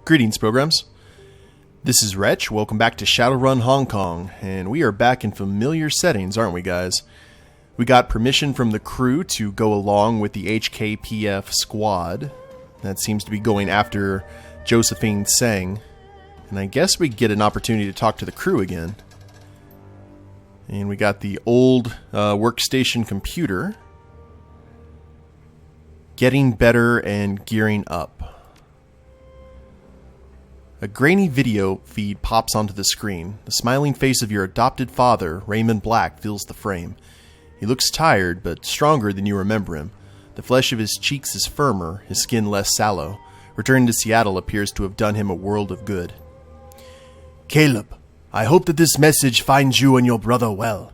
Greetings, programs. This is Wretch. Welcome back to Shadowrun Hong Kong, and we are back in familiar settings, aren't we, guys? We got permission from the crew to go along with the HKPF squad. That seems to be going after Josephine Tseng, and I guess we get an opportunity to talk to the crew again. And we got the old workstation computer getting better and gearing up. A grainy video feed pops onto the screen. The smiling face of your adopted father, Raymond Black, fills the frame. He looks tired, but stronger than you remember him. The flesh of his cheeks is firmer, his skin less sallow. Returning to Seattle appears to have done him a world of good. Caleb, I hope that this message finds you and your brother well.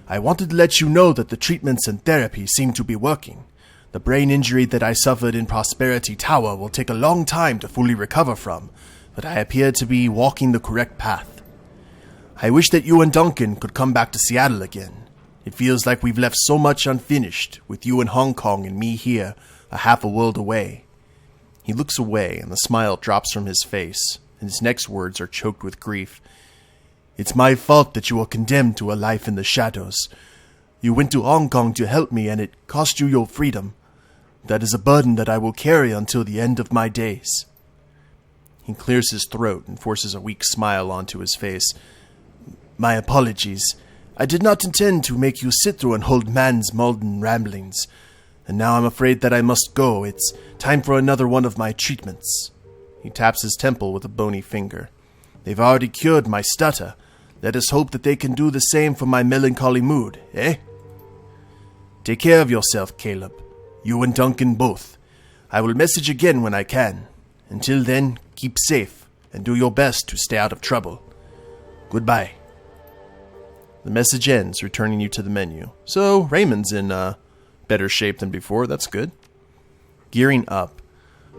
I wanted to let you know that the treatments and therapy seem to be working. The brain injury that I suffered in Prosperity Tower will take a long time to fully recover from, but I appear to be walking the correct path. I wish that you and Duncan could come back to Seattle again. It feels like we've left so much unfinished, with you in Hong Kong and me here, a half a world away. He looks away, and the smile drops from his face, and his next words are choked with grief. It's my fault that you were condemned to a life in the shadows. You went to Hong Kong to help me, and it cost you your freedom. That is a burden that I will carry until the end of my days. He clears his throat and forces a weak smile onto his face. My apologies. I did not intend to make you sit through an old man's maudlin ramblings. And now I'm afraid that I must go. It's time for another one of my treatments. He taps his temple with a bony finger. They've already cured my stutter. Let us hope that they can do the same for my melancholy mood, eh? Take care of yourself, Caleb. You and Duncan both. I will message again when I can. Until then, keep safe, and do your best to stay out of trouble. Goodbye. The message ends, returning you to the menu. So, Raymond's in better shape than before. That's good. Gearing up.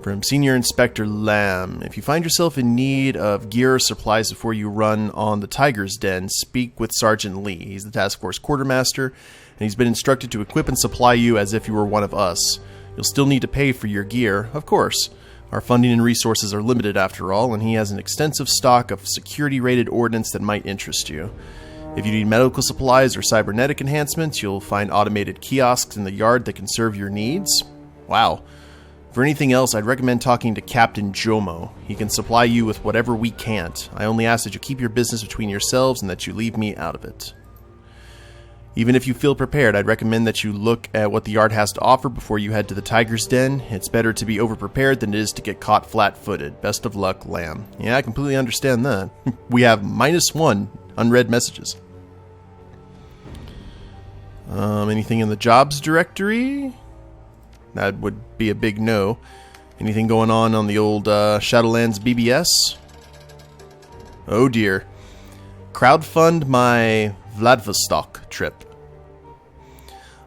From Senior Inspector Lam. If you find yourself in need of gear or supplies before you run on the Tiger's Den, speak with Sergeant Lee. He's the task force quartermaster, and he's been instructed to equip and supply you as if you were one of us. You'll still need to pay for your gear, of course. Our funding and resources are limited after all, and he has an extensive stock of security-rated ordnance that might interest you. If you need medical supplies or cybernetic enhancements, you'll find automated kiosks in the yard that can serve your needs. Wow. For anything else, I'd recommend talking to Captain Jomo. He can supply you with whatever we can't. I only ask that you keep your business between yourselves and that you leave me out of it. Even if you feel prepared, I'd recommend that you look at what the yard has to offer before you head to the Tiger's Den. It's better to be overprepared than it is to get caught flat-footed. Best of luck, Lamb. Yeah, I completely understand that. We have -1 unread messages. Anything in the jobs directory? That would be a big no. Anything going on the old Shadowlands BBS? Oh dear. Crowdfund my Vladivostok trip.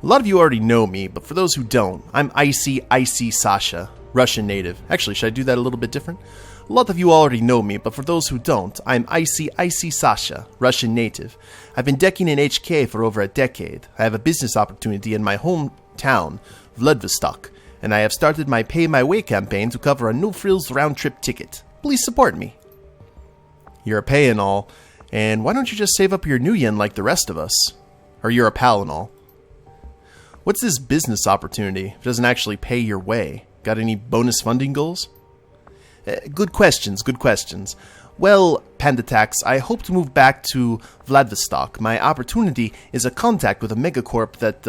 A lot of you already know me, but for those who don't, I'm Icy Sasha, Russian native. Actually, should I do that a little bit different? A lot of you already know me, but for those who don't, I'm Icy Sasha, Russian native. I've been decking in HK for over a decade. I have a business opportunity in my hometown, Vladivostok, and I have started my Pay My Way campaign to cover a no-frills round-trip ticket. Please support me. You're a pay and all, and why don't you just save up your new yen like the rest of us? Or you're a pal and all. What's this business opportunity if it doesn't actually pay your way? Got any bonus funding goals? Good questions. Well, Pandatax, I hope to move back to Vladivostok. My opportunity is a contact with a megacorp that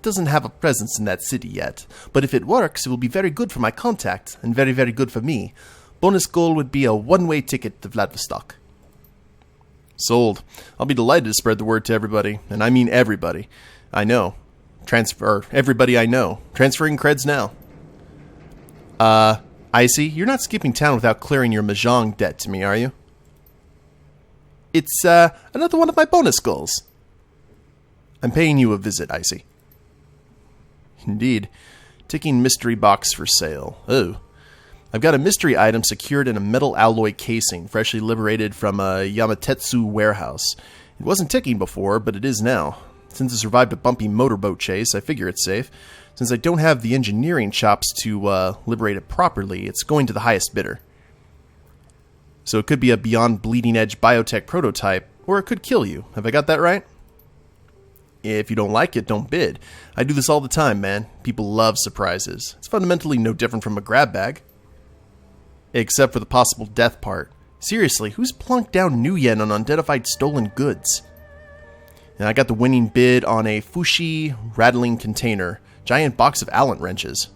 doesn't have a presence in that city yet. But if it works, it will be very good for my contact, and very, very good for me. Bonus goal would be a one-way ticket to Vladivostok. Sold. I'll be delighted to spread the word to everybody, and I mean everybody. I know. Everybody I know. Transferring creds now. Icy, you're not skipping town without clearing your Mahjong debt to me, are you? It's, another one of my bonus goals. I'm paying you a visit, Icy. Indeed. Ticking mystery box for sale. Oh. I've got a mystery item secured in a metal alloy casing, freshly liberated from a Yamatetsu warehouse. It wasn't ticking before, but it is now. Since it survived a bumpy motorboat chase, I figure it's safe. Since I don't have the engineering chops to liberate it properly, it's going to the highest bidder. So it could be a beyond bleeding-edge biotech prototype, or it could kill you. Have I got that right? If you don't like it, don't bid. I do this all the time, man. People love surprises. It's fundamentally no different from a grab bag. Except for the possible death part. Seriously, who's plunked down new yen on unidentified stolen goods? And I got the winning bid on a Fushi rattling container. Giant box of Allen wrenches.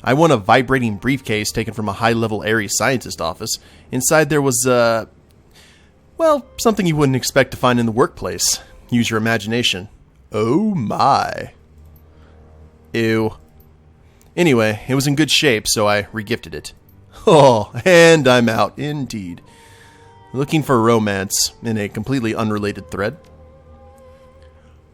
I won a vibrating briefcase taken from a high-level Ares scientist office. Inside there was, well, something you wouldn't expect to find in the workplace. Use your imagination. Oh my. Ew. Anyway, it was in good shape, so I regifted it. Oh, and I'm out, indeed. Looking for romance in a completely unrelated thread.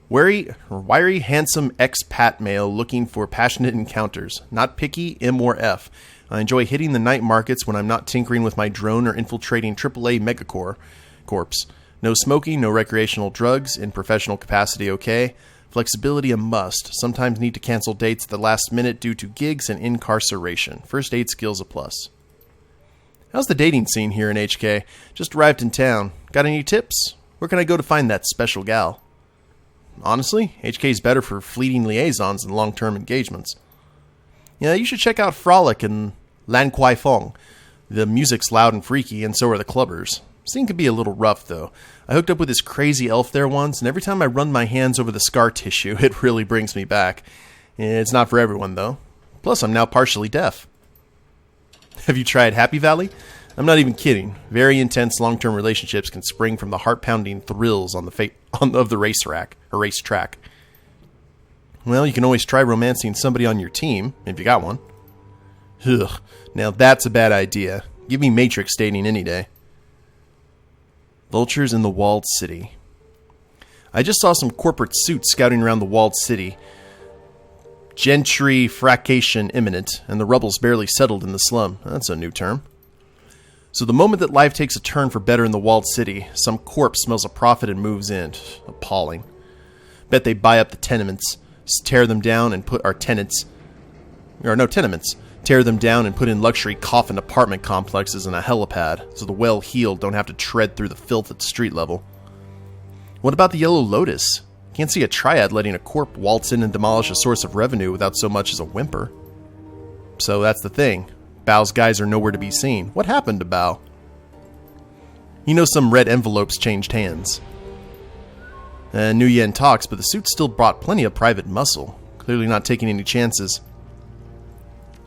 Wiry, handsome expat male looking for passionate encounters. Not picky, M or F. I enjoy hitting the night markets when I'm not tinkering with my drone or infiltrating AAA megacorps. No smoking, no recreational drugs, in professional capacity okay. Flexibility a must. Sometimes need to cancel dates at the last minute due to gigs and incarceration. First aid skills a plus. How's the dating scene here in HK? Just arrived in town. Got any tips? Where can I go to find that special gal? Honestly, HK is better for fleeting liaisons than long-term engagements. Yeah, you should check out Frolic and Lan Kwai Fong. The music's loud and freaky, and so are the clubbers. Scene can be a little rough, though. I hooked up with this crazy elf there once, and every time I run my hands over the scar tissue, it really brings me back. It's not for everyone, though. Plus, I'm now partially deaf. Have you tried Happy Valley? I'm not even kidding. Very intense long-term relationships can spring from the heart-pounding thrills of the racetrack. Well, you can always try romancing somebody on your team, if you got one. Ugh, now that's a bad idea. Give me Matrix dating any day. Vultures in the walled city. I just saw some corporate suits scouting around the walled city. Gentrification imminent, and the rubble's barely settled in the slum. That's a new term. So the moment that life takes a turn for better in the walled city, some corpse smells a profit and moves in. Appalling. Bet they buy up the tenements, tear them down and put tenements. Tear them down and put in luxury coffin apartment complexes and a helipad, so the well-heeled don't have to tread through the filth at street level. What about the Yellow Lotus? Can't see a triad letting a corp waltz in and demolish a source of revenue without so much as a whimper. So that's the thing. Bao's guys are nowhere to be seen. What happened to Bao? You know some red envelopes changed hands. New Yen talks, but the suit still brought plenty of private muscle. Clearly not taking any chances.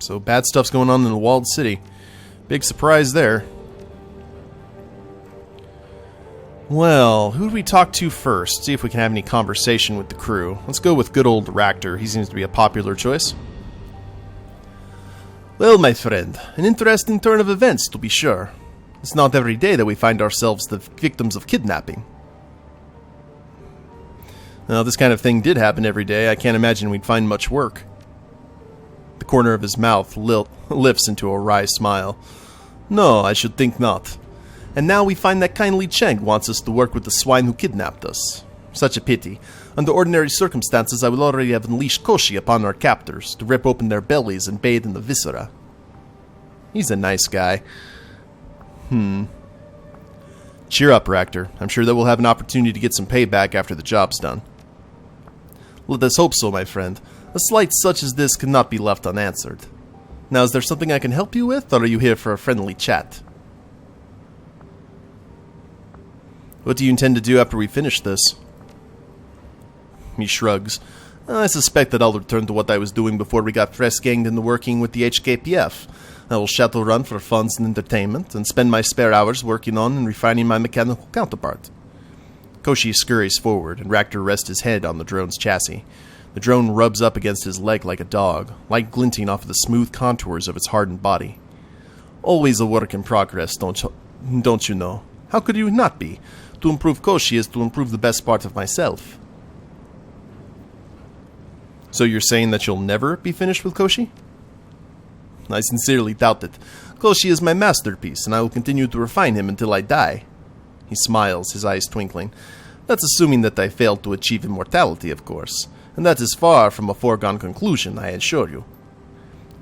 So bad stuff's going on in the walled city. Big surprise there. Well, who do we talk to first? See if we can have any conversation with the crew. Let's go with good old Ractor. He seems to be a popular choice. Well, my friend, an interesting turn of events, to be sure. It's not every day that we find ourselves the victims of kidnapping. Now, if this kind of thing did happen every day, I can't imagine we'd find much work. The corner of his mouth lifts into a wry smile. No, I should think not. And now we find that kindly Cheng wants us to work with the swine who kidnapped us. Such a pity. Under ordinary circumstances, I would already have unleashed Koshi upon our captors, to rip open their bellies and bathe in the viscera. He's a nice guy. Cheer up, Ractor. I'm sure that we'll have an opportunity to get some payback after the job's done. Let us hope so, my friend. A slight such as this cannot be left unanswered. Now, is there something I can help you with, or are you here for a friendly chat? What do you intend to do after we finish this? He shrugs. I suspect that I'll return to what I was doing before we got fresh-ganged into working with the HKPF. I will Shadowrun for funds and entertainment, and spend my spare hours working on and refining my mechanical counterpart. Koshi scurries forward, and Ractor rests his head on the drone's chassis. The drone rubs up against his leg like a dog, light glinting off of the smooth contours of its hardened body. Always a work in progress, don't you know? How could you not be? To improve Koshi is to improve the best part of myself. So you're saying that you'll never be finished with Koshi? I sincerely doubt it. Koshi is my masterpiece, and I will continue to refine him until I die. He smiles, his eyes twinkling. That's assuming that I failed to achieve immortality, of course. And that is far from a foregone conclusion, I assure you.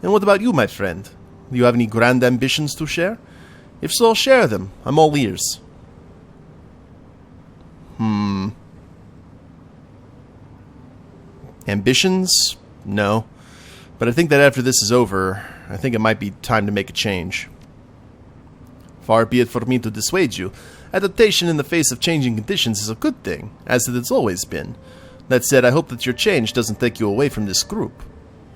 And what about you, my friend? Do you have any grand ambitions to share? If so, share them. I'm all ears. Ambitions? No. But I think that after this is over, I think it might be time to make a change. Far be it for me to dissuade you. Adaptation in the face of changing conditions is a good thing, as it has always been. That said, I hope that your change doesn't take you away from this group.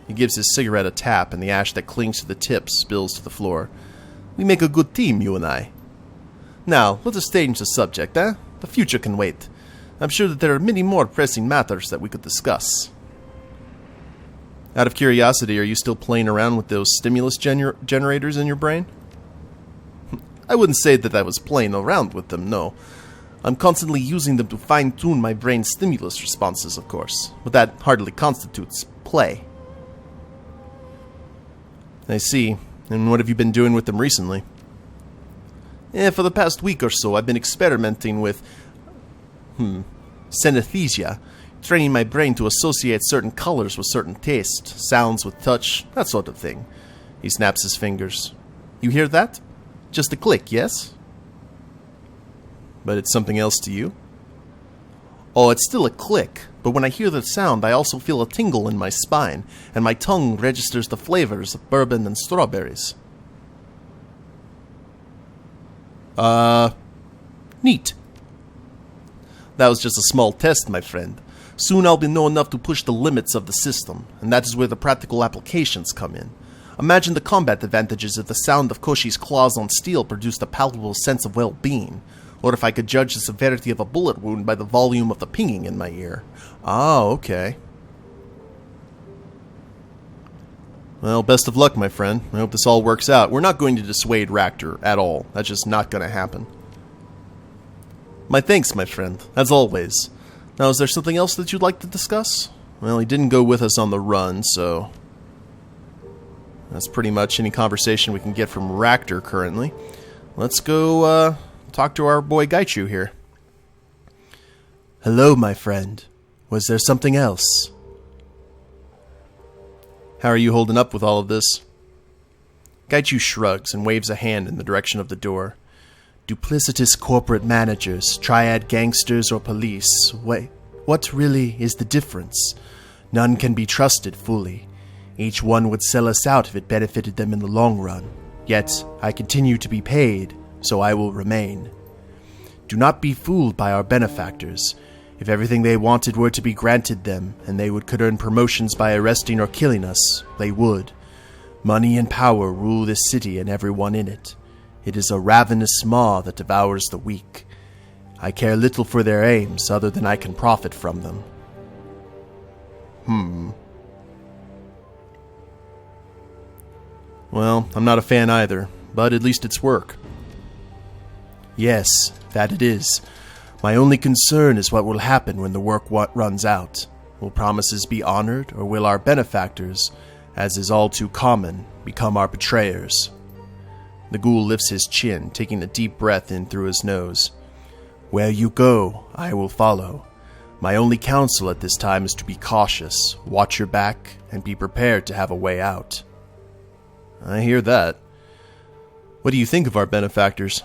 He gives his cigarette a tap, and the ash that clings to the tip spills to the floor. We make a good team, you and I. Now, let us change the subject, eh? The future can wait. I'm sure that there are many more pressing matters that we could discuss. Out of curiosity, are you still playing around with those stimulus generators in your brain? I wouldn't say that I was playing around with them, no. I'm constantly using them to fine-tune my brain's stimulus responses, of course, but that hardly constitutes play. I see. And what have you been doing with them recently? For the past week or so, I've been experimenting with synesthesia, training my brain to associate certain colors with certain tastes, sounds with touch, that sort of thing. He snaps his fingers. You hear that? Just a click, yes? But it's something else to you? Oh, it's still a click, but when I hear the sound, I also feel a tingle in my spine, and my tongue registers the flavors of bourbon and strawberries. Neat. That was just a small test, my friend. Soon I'll be know enough to push the limits of the system, and that is where the practical applications come in. Imagine the combat advantages if the sound of Koshi's claws on steel produced a palpable sense of well-being, or if I could judge the severity of a bullet wound by the volume of the pinging in my ear. Oh, okay. Well, best of luck, my friend. I hope this all works out. We're not going to dissuade Ractor at all. That's just not going to happen. My thanks, my friend, as always. Now, is there something else that you'd like to discuss? Well, he didn't go with us on the run, so that's pretty much any conversation we can get from Ractor currently. Let's go, talk to our boy Gaichu here. Hello, my friend. Was there something else? How are you holding up with all of this? Gaichu shrugs and waves a hand in the direction of the door. Duplicitous corporate managers, triad gangsters, or police. Wait, what really is the difference? None can be trusted fully. Each one would sell us out if it benefited them in the long run. Yet, I continue to be paid, so I will remain. Do not be fooled by our benefactors. If everything they wanted were to be granted them, and they could earn promotions by arresting or killing us, they would. Money and power rule this city and everyone in it. It is a ravenous maw that devours the weak. I care little for their aims, other than I can profit from them. Well, I'm not a fan either, but at least it's work. Yes, that it is. My only concern is what will happen when the work runs out. Will promises be honored, or will our benefactors, as is all too common, become our betrayers? The ghoul lifts his chin, taking a deep breath in through his nose. Where you go, I will follow. My only counsel at this time is to be cautious, watch your back, and be prepared to have a way out. I hear that. What do you think of our benefactors?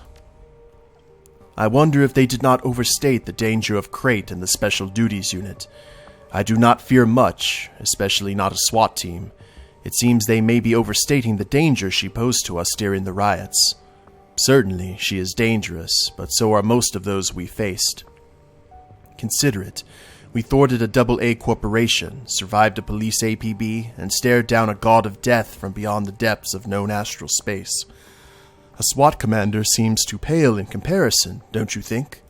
I wonder if they did not overstate the danger of Crate and the Special Duties Unit. I do not fear much, especially not a SWAT team. It seems they may be overstating the danger she posed to us during the riots. Certainly, she is dangerous, but so are most of those we faced. Consider it. We thwarted a AA corporation, survived a police APB, and stared down a god of death from beyond the depths of known astral space. A SWAT commander seems too pale in comparison, don't you think?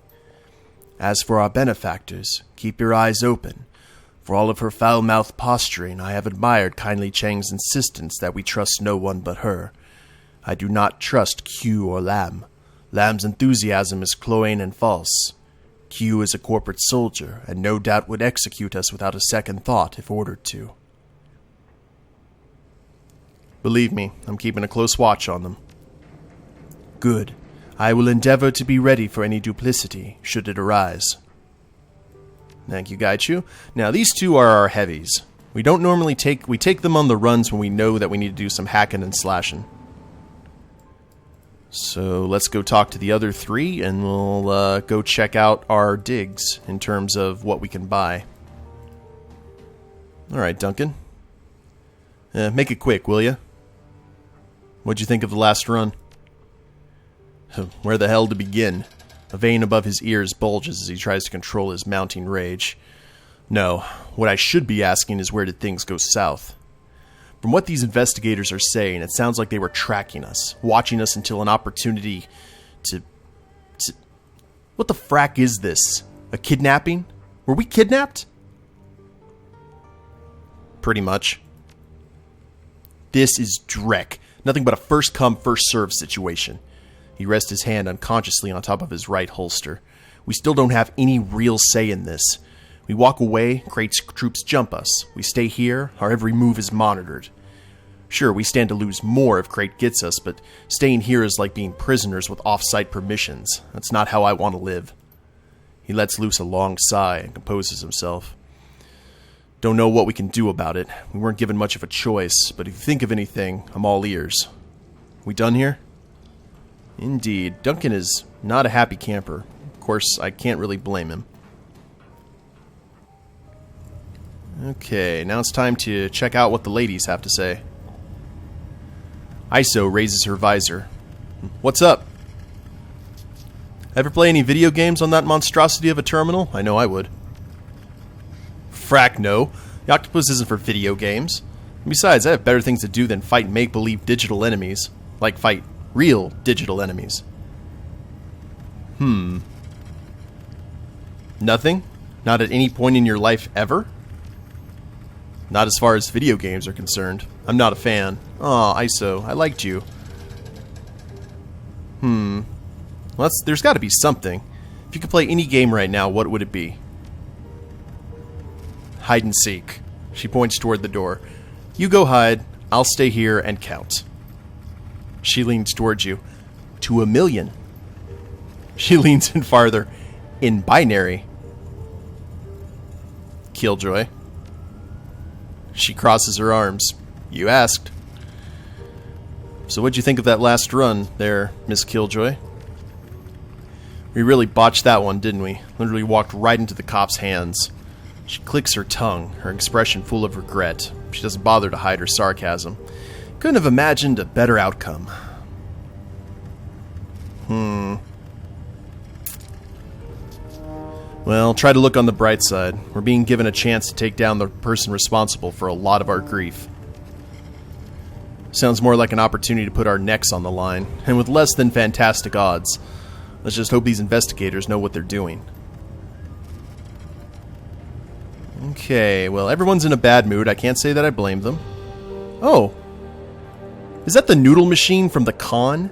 As for our benefactors, keep your eyes open. For all of her foul-mouthed posturing, I have admired Kindly Chang's insistence that we trust no one but her. I do not trust Q or Lam. Lam's enthusiasm is cloying and false. Q is a corporate soldier, and no doubt would execute us without a second thought if ordered to. Believe me, I'm keeping a close watch on them. Good. I will endeavor to be ready for any duplicity, should it arise. Thank you, Gaichu. Now, these two are our heavies. We don't normally take them on the runs when we know that we need to do some hacking and slashing. So let's go talk to the other three, and we'll go check out our digs in terms of what we can buy. Alright, Duncan. Make it quick, will ya? What'd you think of the last run? Where the hell to begin? A vein above his ears bulges as he tries to control his mounting rage. No, what I should be asking is where did things go south? From what these investigators are saying, it sounds like they were tracking us, watching us until an opportunity to... What the frack is this? A kidnapping? Were we kidnapped? Pretty much. This is dreck. Nothing but a first-come, first-served situation. He rests his hand unconsciously on top of his right holster. We still don't have any real say in this. We walk away, Crate's troops jump us. We stay here, our every move is monitored. Sure, we stand to lose more if Crate gets us, but staying here is like being prisoners with off-site permissions. That's not how I want to live. He lets loose a long sigh and composes himself. Don't know what we can do about it. We weren't given much of a choice, but if you think of anything, I'm all ears. We done here? Indeed. Duncan is not a happy camper. Of course, I can't really blame him. Okay, now it's time to check out what the ladies have to say. ISO raises her visor. What's up? Ever play any video games on that monstrosity of a terminal? I know I would. Frack no. The octopus isn't for video games. And besides, I have better things to do than fight make-believe digital enemies. Like fight real digital enemies. Nothing? Not at any point in your life ever? Not as far as video games are concerned. I'm not a fan. Aw, ISO, I liked you. Well, there's gotta be something. If you could play any game right now, what would it be? Hide and seek. She points toward the door. You go hide, I'll stay here and count. She leans towards you. To 1,000,000. She leans in farther. In binary. Killjoy. She crosses her arms. You asked. So what'd you think of that last run there, Miss Killjoy? We really botched that one, didn't we? Literally walked right into the cop's hands. She clicks her tongue, her expression full of regret. She doesn't bother to hide her sarcasm. Couldn't have imagined a better outcome. Well, try to look on the bright side. We're being given a chance to take down the person responsible for a lot of our grief. Sounds more like an opportunity to put our necks on the line, and with less than fantastic odds. Let's just hope these investigators know what they're doing. Okay, well, everyone's in a bad mood. I can't say that I blame them. Oh. Is that the noodle machine from the con?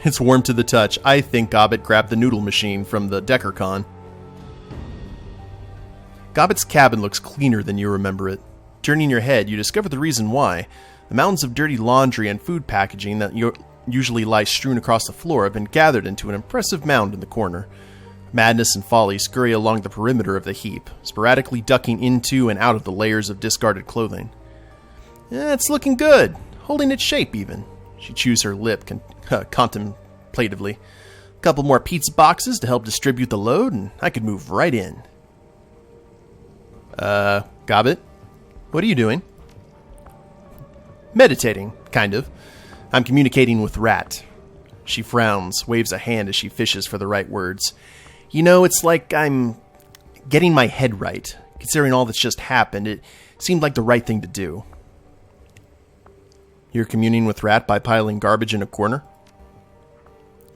It's warm to the touch. I think Gobbet grabbed the noodle machine from the Decker con. Gobbet's cabin looks cleaner than you remember it. Turning your head, you discover the reason why. The mountains of dirty laundry and food packaging that usually lie strewn across the floor have been gathered into an impressive mound in the corner. Madness and Folly scurry along the perimeter of the heap, sporadically ducking into and out of the layers of discarded clothing. It's looking good, holding its shape even. She chews her lip contemplatively. A couple more pizza boxes to help distribute the load, and I could move right in. Gobbet? What are you doing? Meditating, kind of. I'm communicating with Rat. She frowns, waves a hand as she fishes for the right words. You know, it's like I'm getting my head right. Considering all that's just happened, it seemed like the right thing to do. You're communing with Rat by piling garbage in a corner?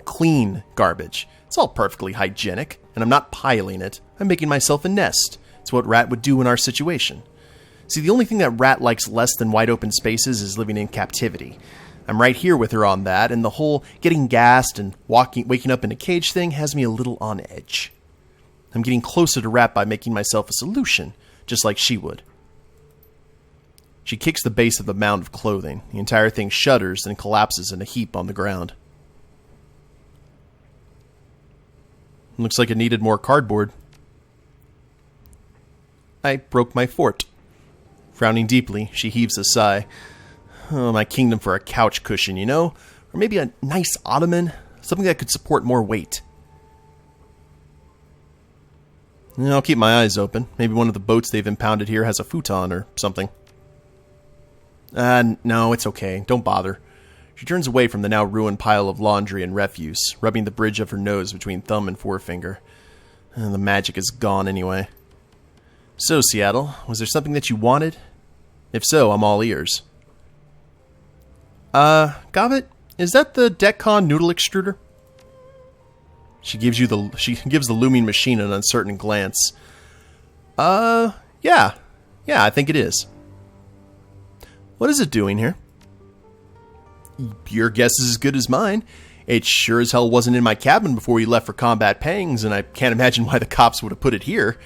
Clean garbage. It's all perfectly hygienic, and I'm not piling it. I'm making myself a nest. It's what Rat would do in our situation. See, the only thing that Rat likes less than wide open spaces is living in captivity. I'm right here with her on that, and the whole getting gassed and waking up in a cage thing has me a little on edge. I'm getting closer to Rat by making myself a solution, just like she would. She kicks the base of the mound of clothing. The entire thing shudders and collapses in a heap on the ground. Looks like it needed more cardboard. I broke my fort. Frowning deeply, she heaves a sigh. Oh, my kingdom for a couch cushion, you know? Or maybe a nice ottoman? Something that could support more weight. I'll keep my eyes open. Maybe one of the boats they've impounded here has a futon or something. No, it's okay. Don't bother. She turns away from the now ruined pile of laundry and refuse, rubbing the bridge of her nose between thumb and forefinger. The magic is gone anyway. So, Seattle, was there something that you wanted? If so, I'm all ears. Gobbet, is that the DECCON noodle extruder? She gives the looming machine an uncertain glance. Yeah. Yeah, I think it is. What is it doing here? Your guess is as good as mine. It sure as hell wasn't in my cabin before we left for combat pangs, and I can't imagine why the cops would have put it here.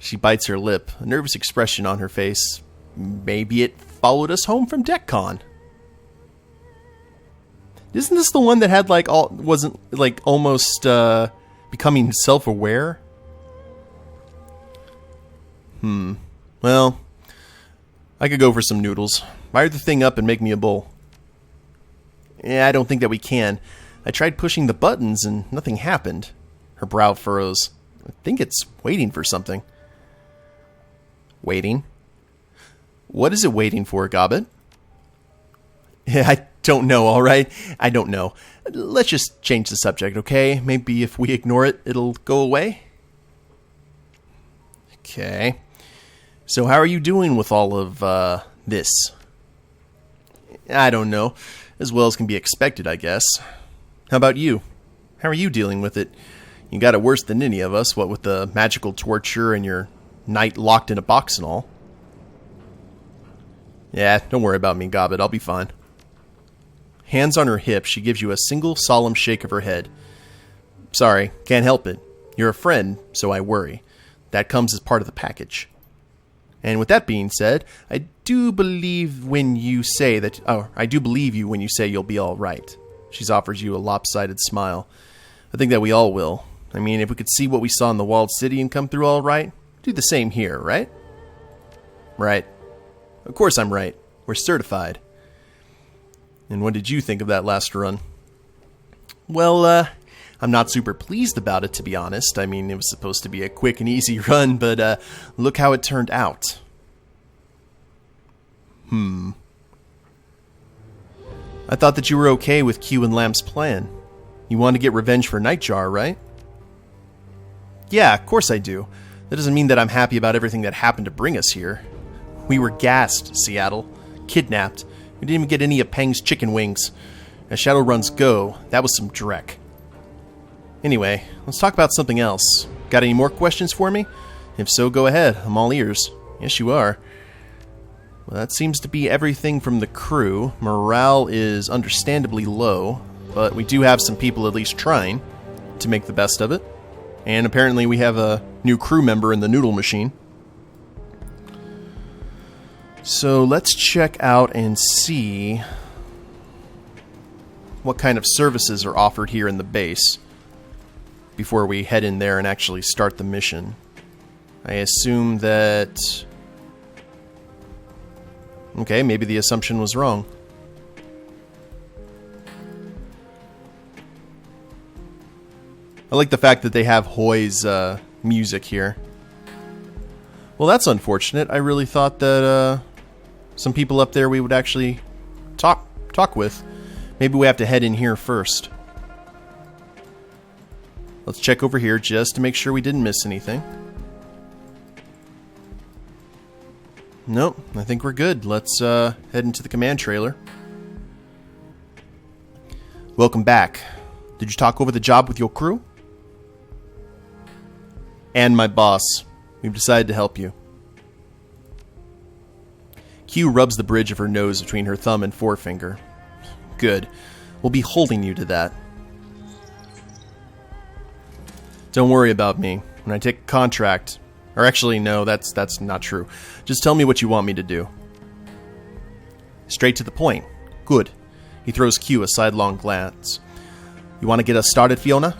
She bites her lip, a nervous expression on her face. Maybe it followed us home from DECCON. Isn't this the one that had wasn't almost becoming self-aware? Well, I could go for some noodles. Fire the thing up and make me a bowl. Yeah, I don't think that we can. I tried pushing the buttons and nothing happened. Her brow furrows. I think it's waiting for something. Waiting? What is it waiting for, Gobbet? I don't know, alright? I don't know. Let's just change the subject, okay? Maybe if we ignore it, it'll go away? Okay. So how are you doing with all of, this? I don't know. As well as can be expected, I guess. How about you? How are you dealing with it? You got it worse than any of us, what with the magical torture and your night locked in a box and all. Yeah, don't worry about me, Gobbet. I'll be fine. Hands on her hip, she gives you a single solemn shake of her head. Sorry, can't help it. You're a friend, so I worry. That comes as part of the package. And with that being said, I do believe you when you say you'll be all right. She offers you a lopsided smile. I think that we all will. I mean, if we could see what we saw in the walled city and come through all right, do the same here, right? Right. Of course I'm right. We're certified. And what did you think of that last run? Well, I'm not super pleased about it, to be honest. I mean, it was supposed to be a quick and easy run, but look how it turned out. I thought that you were okay with Q and Lamb's plan. You want to get revenge for Nightjar, right? Yeah, of course I do. That doesn't mean that I'm happy about everything that happened to bring us here. We were gassed, Seattle. Kidnapped. We didn't even get any of Peng's chicken wings. As Shadowrun's go, that was some dreck. Anyway, let's talk about something else. Got any more questions for me? If so, go ahead. I'm all ears. Yes, you are. Well, that seems to be everything from the crew. Morale is understandably low, but we do have some people at least trying to make the best of it. And apparently we have a new crew member in the noodle machine. So let's check out and see what kind of services are offered here in the base before we head in there and actually start the mission. I assume that... Okay, maybe the assumption was wrong. I like the fact that they have Hoy's music here. Well, that's unfortunate. I really thought that some people up there we would actually talk with. Maybe we have to head in here first. Let's check over here just to make sure we didn't miss anything. Nope, I think we're good. Let's head into the command trailer. Welcome back. Did you talk over the job with your crew? And my boss. We've decided to help you. Q rubs the bridge of her nose between her thumb and forefinger. Good. We'll be holding you to that. Don't worry about me. When I take a contract... Or actually, no, that's not true. Just tell me what you want me to do. Straight to the point. Good. He throws Q a sidelong glance. You want to get us started, Fiona?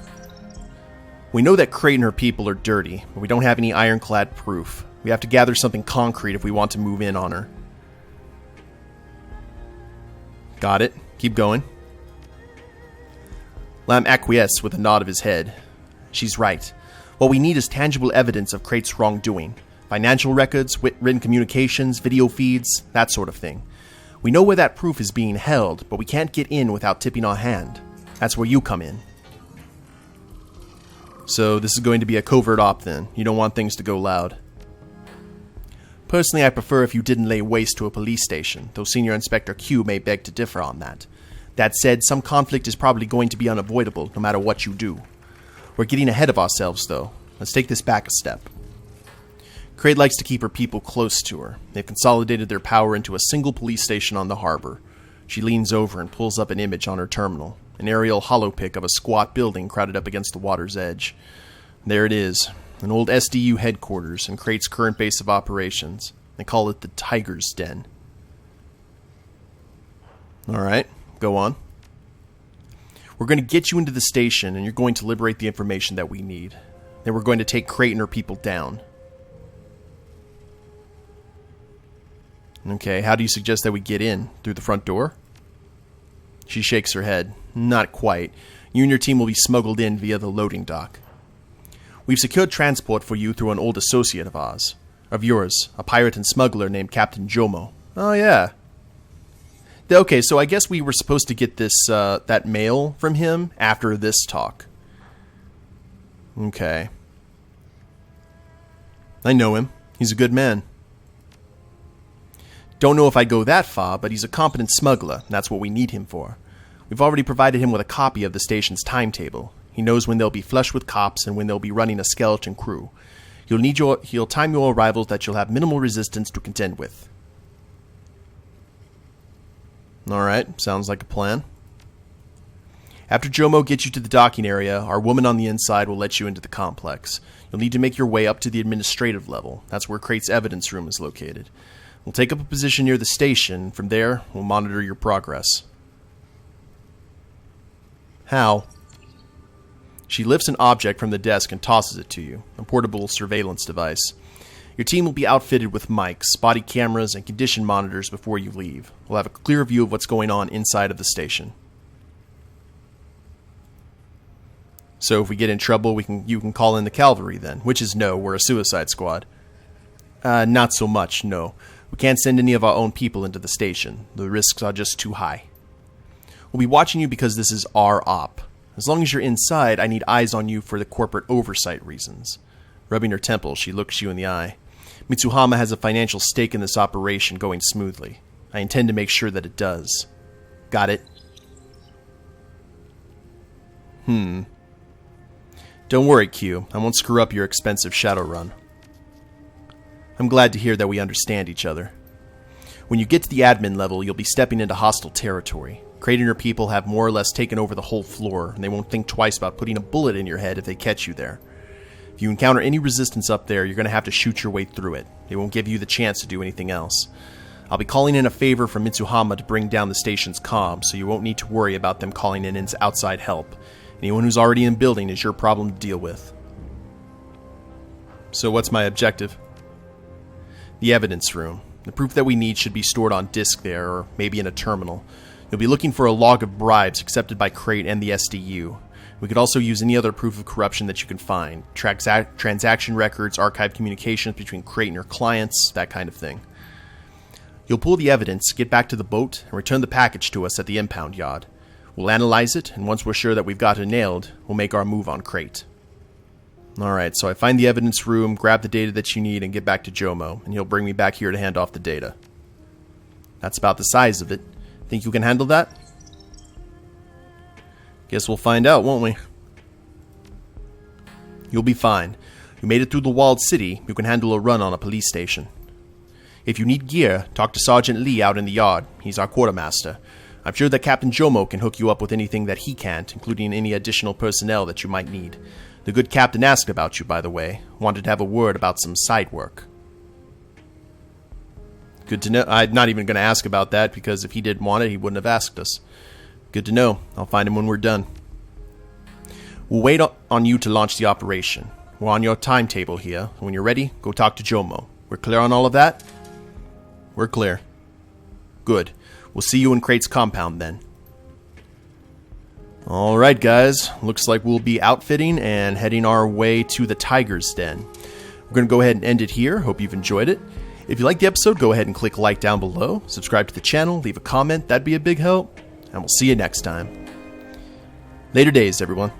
We know that Crate and her people are dirty, but we don't have any ironclad proof. We have to gather something concrete if we want to move in on her. Got it. Keep going. Lamb acquiesced with a nod of his head. She's right. What we need is tangible evidence of Krait's wrongdoing. Financial records, written communications, video feeds, that sort of thing. We know where that proof is being held, but we can't get in without tipping our hand. That's where you come in. So this is going to be a covert op then. You don't want things to go loud. Personally, I prefer if you didn't lay waste to a police station, though Senior Inspector Q may beg to differ on that. That said, some conflict is probably going to be unavoidable, no matter what you do. We're getting ahead of ourselves, though. Let's take this back a step. Krait likes to keep her people close to her. They've consolidated their power into a single police station on the harbor. She leans over and pulls up an image on her terminal, an aerial holopic of a squat building crowded up against the water's edge. There it is, an old SDU headquarters and Krait's current base of operations. They call it the Tiger's Den. Alright, go on. We're going to get you into the station, and you're going to liberate the information that we need. Then we're going to take Krait and her people down. Okay, how do you suggest that we get in? Through the front door? She shakes her head. Not quite. You and your team will be smuggled in via the loading dock. We've secured transport for you through an old associate of yours, a pirate and smuggler named Captain Jomo. Oh, yeah. Okay, so I guess we were supposed to get this, that mail from him after this talk. Okay. I know him. He's a good man. Don't know if I'd go that far, but he's a competent smuggler, and that's what we need him for. We've already provided him with a copy of the station's timetable. He knows when they'll be flush with cops and when they'll be running a skeleton crew. He'll time your arrival that you'll have minimal resistance to contend with. Alright, sounds like a plan. After Jomo gets you to the docking area, our woman on the inside will let you into the complex. You'll need to make your way up to the administrative level. That's where Krait's evidence room is located. We'll take up a position near the station. From there, we'll monitor your progress. How? She lifts an object from the desk and tosses it to you, a portable surveillance device. Your team will be outfitted with mics, body cameras, and condition monitors before you leave. We'll have a clear view of what's going on inside of the station. So if we get in trouble, you can call in the cavalry then, which is no, we're a suicide squad. Not so much, no. We can't send any of our own people into the station. The risks are just too high. We'll be watching you because this is our op. As long as you're inside, I need eyes on you for the corporate oversight reasons. Rubbing her temple, she looks you in the eye. Mitsuhama has a financial stake in this operation going smoothly. I intend to make sure that it does. Got it? Don't worry, Q. I won't screw up your expensive Shadowrun. I'm glad to hear that we understand each other. When you get to the admin level, you'll be stepping into hostile territory. Krait and her people have more or less taken over the whole floor, and they won't think twice about putting a bullet in your head if they catch you there. If you encounter any resistance up there, you're going to have to shoot your way through it. They won't give you the chance to do anything else. I'll be calling in a favor from Mitsuhama to bring down the station's comms, so you won't need to worry about them calling in outside help. Anyone who's already in building is your problem to deal with. So what's my objective? The evidence room. The proof that we need should be stored on disk there, or maybe in a terminal. You'll be looking for a log of bribes accepted by Krait and the SDU. We could also use any other proof of corruption that you can find. Transaction records, archived communications between Krait and your clients, that kind of thing. You'll pull the evidence, get back to the boat, and return the package to us at the impound yard. We'll analyze it, and once we're sure that we've got it nailed, we'll make our move on Krait. Alright, so I find the evidence room, grab the data that you need, and get back to Jomo, and he'll bring me back here to hand off the data. That's about the size of it. Think you can handle that? Guess we'll find out, won't we? You'll be fine. You made it through the walled city, you can handle a run on a police station. If you need gear, talk to Sergeant Lee out in the yard. He's our quartermaster. I'm sure that Captain Jomo can hook you up with anything that he can't, including any additional personnel that you might need. The good captain asked about you, by the way. Wanted to have a word about some side work. Good to know. I'm not even going to ask about that, because if he didn't want it, he wouldn't have asked us. Good to know. I'll find him when we're done. We'll wait on you to launch the operation. We're on your timetable here. When you're ready, go talk to Jomo. We're clear on all of that? We're clear. Good. We'll see you in Krait's compound then. Alright guys, looks like we'll be outfitting and heading our way to the Tiger's Den. We're going to go ahead and end it here. Hope you've enjoyed it. If you liked the episode, go ahead and click like down below. Subscribe to the channel, leave a comment, that'd be a big help. And we'll see you next time. Later days, everyone.